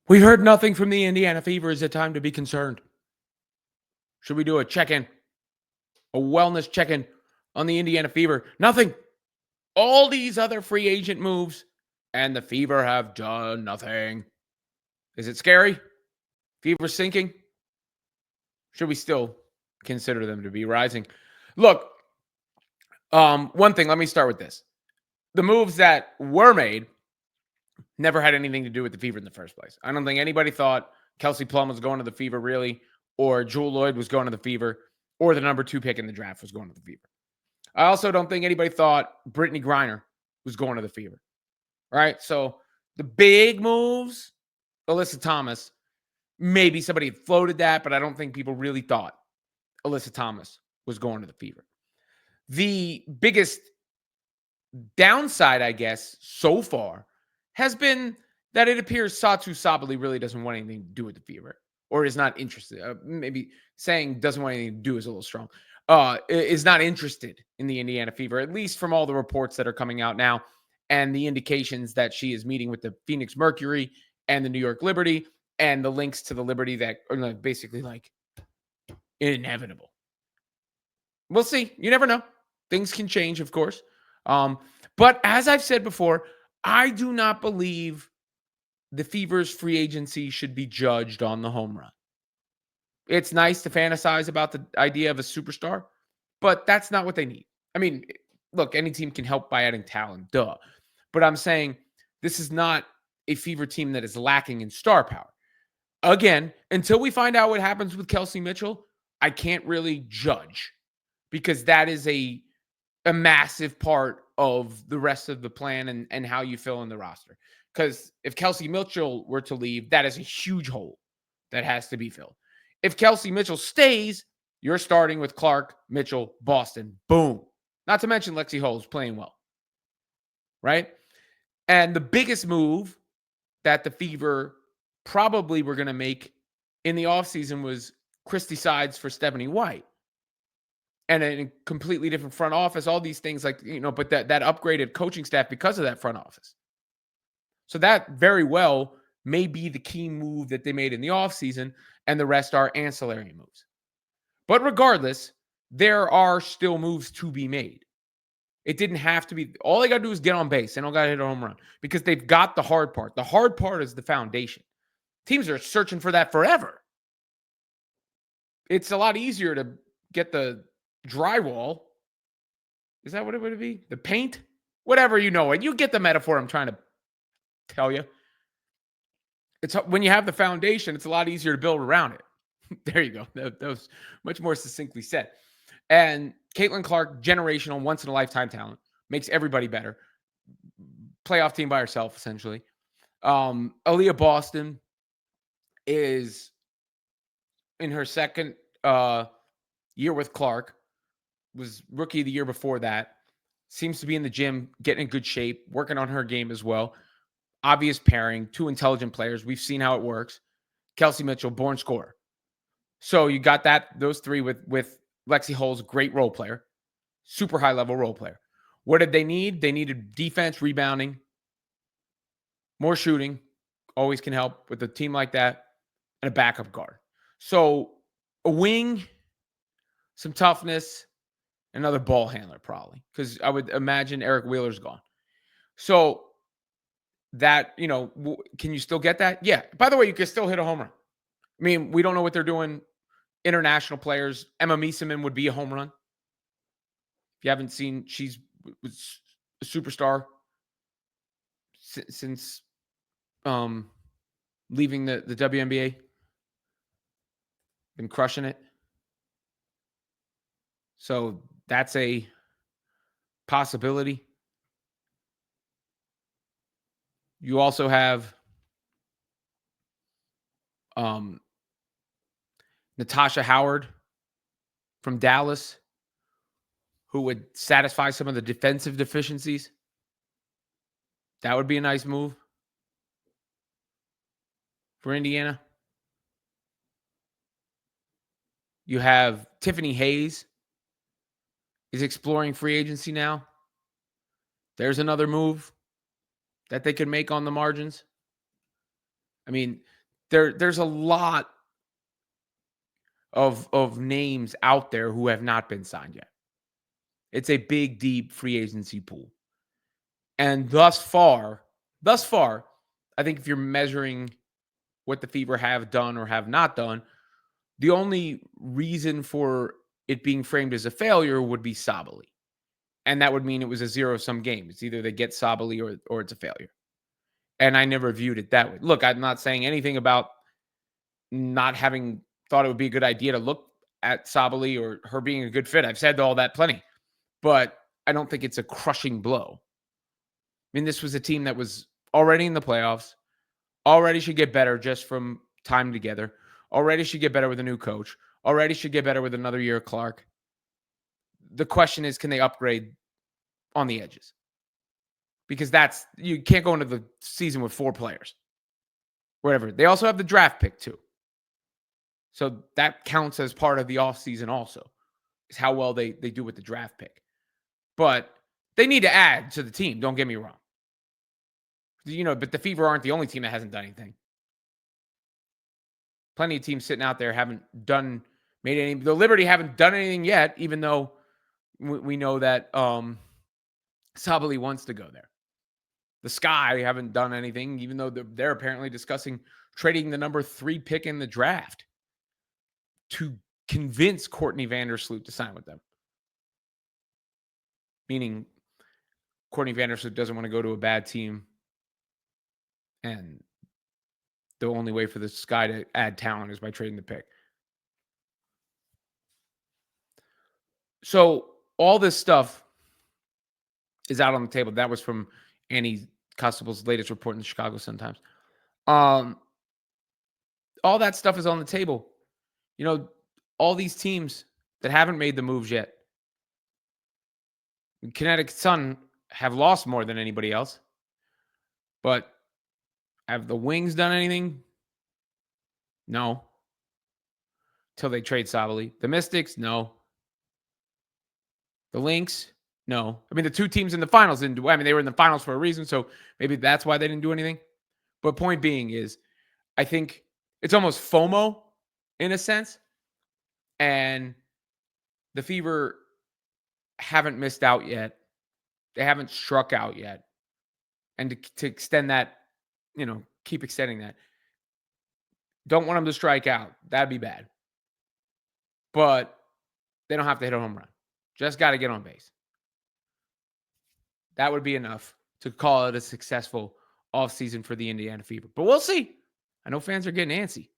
We've heard nothing from the Indiana Fever. Is it time to be concerned? Should we do a check-in, a wellness check-in on the Indiana Fever? Nothing. All these other free agent moves, and the Fever have done nothing. Is it scary? Fever sinking? Should we still consider them to be rising? Look, one thing, let me start with this. The moves that were made never had anything to do with the Fever in the first place. I don't think anybody thought Kelsey Plum was going to the Fever, really, or Jewel Lloyd was going to the Fever, or the number 2 pick in the draft was going to the Fever. I also don't think anybody thought Brittany Griner was going to the Fever. All right, so the big moves, Alyssa Thomas, maybe somebody had floated that, but I don't think people really thought Alyssa Thomas was going to the Fever. The biggest downside, I guess, so far has been that it appears Satu Sabali really doesn't want anything to do with the Fever, or is not interested. Maybe saying doesn't want anything to do is a little strong. Is not interested in the Indiana Fever, at least from all the reports that are coming out now, and the indications that she is meeting with the Phoenix Mercury and the New York Liberty, and the links to the Liberty that are basically like inevitable. We'll see. You never know. Things can change, of course. But as I've said before, I do not believe the Fever's free agency should be judged on the home run. It's nice to fantasize about the idea of a superstar, but that's not what they need. I mean, look, any team can help by adding talent, duh. But I'm saying this is not a Fever team that is lacking in star power. Again, until we find out what happens with Kelsey Mitchell, I can't really judge, because that is a massive part of the rest of the plan and how you fill in the roster. Because if Kelsey Mitchell were to leave, that is a huge hole that has to be filled. If Kelsey Mitchell stays, you're starting with Clark, Mitchell, Boston. Boom. Not to mention Lexi Holmes playing well. Right? And the biggest move that the Fever probably were going to make in the offseason was Christy Sides for Stephanie White. And a completely different front office, all these things but that upgraded coaching staff because of that front office. So that very well may be the key move that they made in the offseason, and the rest are ancillary moves. But regardless, there are still moves to be made. It didn't have to be. All they got to do is get on base. They don't got to hit a home run, because they've got the hard part. The hard part is the foundation. Teams are searching for that forever. It's a lot easier to get the drywall. Is that what it would be? The paint? Whatever, you know it. You get the metaphor I'm trying to tell you. It's when you have the foundation, it's a lot easier to build around it. There you go. That was much more succinctly said. And Caitlin Clark, generational, once-in-a-lifetime talent, makes everybody better. Playoff team by herself, essentially. Aaliyah Boston is in her second year with Clark. Was rookie of the year before that. Seems to be in the gym, getting in good shape, working on her game as well. Obvious pairing, 2 intelligent players. We've seen how it works. Kelsey Mitchell, born scorer. So you got those 3 with Lexi Holmes, great role player, super high level role player. What did they need? They needed defense, rebounding, more shooting. Always can help with a team like that, and a backup guard. So a wing, some toughness, another ball handler probably, because I would imagine Eric Wheeler's gone. So that, can you still get that? Yeah. By the way, you can still hit a home run. I mean, we don't know what they're doing. International players, Emma Miesemann would be a home run. If you haven't seen, she's was a superstar since leaving the WNBA. Been crushing it. So that's a possibility. You also have Natasha Howard from Dallas, who would satisfy some of the defensive deficiencies. That would be a nice move for Indiana. You have Tiffany Hayes is exploring free agency now. There's another move that they could make on the margins. I mean, There's a lot of names out there who have not been signed yet. It's a big, deep free agency pool. And thus far, I think if you're measuring what the Fever have done or have not done, the only reason for it being framed as a failure would be Sabali. And that would mean it was a zero-sum game. It's either they get Sabali or it's a failure. And I never viewed it that way. Look, I'm not saying anything about not having thought it would be a good idea to look at Sabali or her being a good fit. I've said all that plenty. But I don't think it's a crushing blow. I mean, this was a team that was already in the playoffs, already should get better just from time together, already should get better with a new coach, already should get better with another year of Clark. The question is, can they upgrade on the edges? Because you can't go into the season with 4 players. Whatever. They also have the draft pick too. So that counts as part of the offseason also, is how well they do with the draft pick. But they need to add to the team, don't get me wrong. But the Fever aren't the only team that hasn't done anything. Plenty of teams sitting out there haven't made any. The Liberty haven't done anything yet, even though we know that Sabali wants to go there. The Sky haven't done anything, even though they're apparently discussing trading the number 3 pick in the draft to convince Courtney Vandersloot to sign with them. Meaning Courtney Vandersloot doesn't want to go to a bad team, and the only way for the Sky to add talent is by trading the pick. So all this stuff is out on the table. That was from Annie Constable's latest report in the Chicago Sun-Times. All that stuff is on the table. All these teams that haven't made the moves yet. Connecticut Sun have lost more than anybody else. But have the Wings done anything? No. Till they trade Sabali. The Mystics? No. The Lynx? No. I mean, the 2 teams in the finals didn't do. I mean, they were in the finals for a reason, so maybe that's why they didn't do anything. But point being is, I think it's almost FOMO in a sense. And the Fever haven't missed out yet. They haven't struck out yet. And to extend that, keep extending that. Don't want them to strike out. That'd be bad. But they don't have to hit a home run. Just got to get on base. That would be enough to call it a successful offseason for the Indiana Fever. But we'll see. I know fans are getting antsy.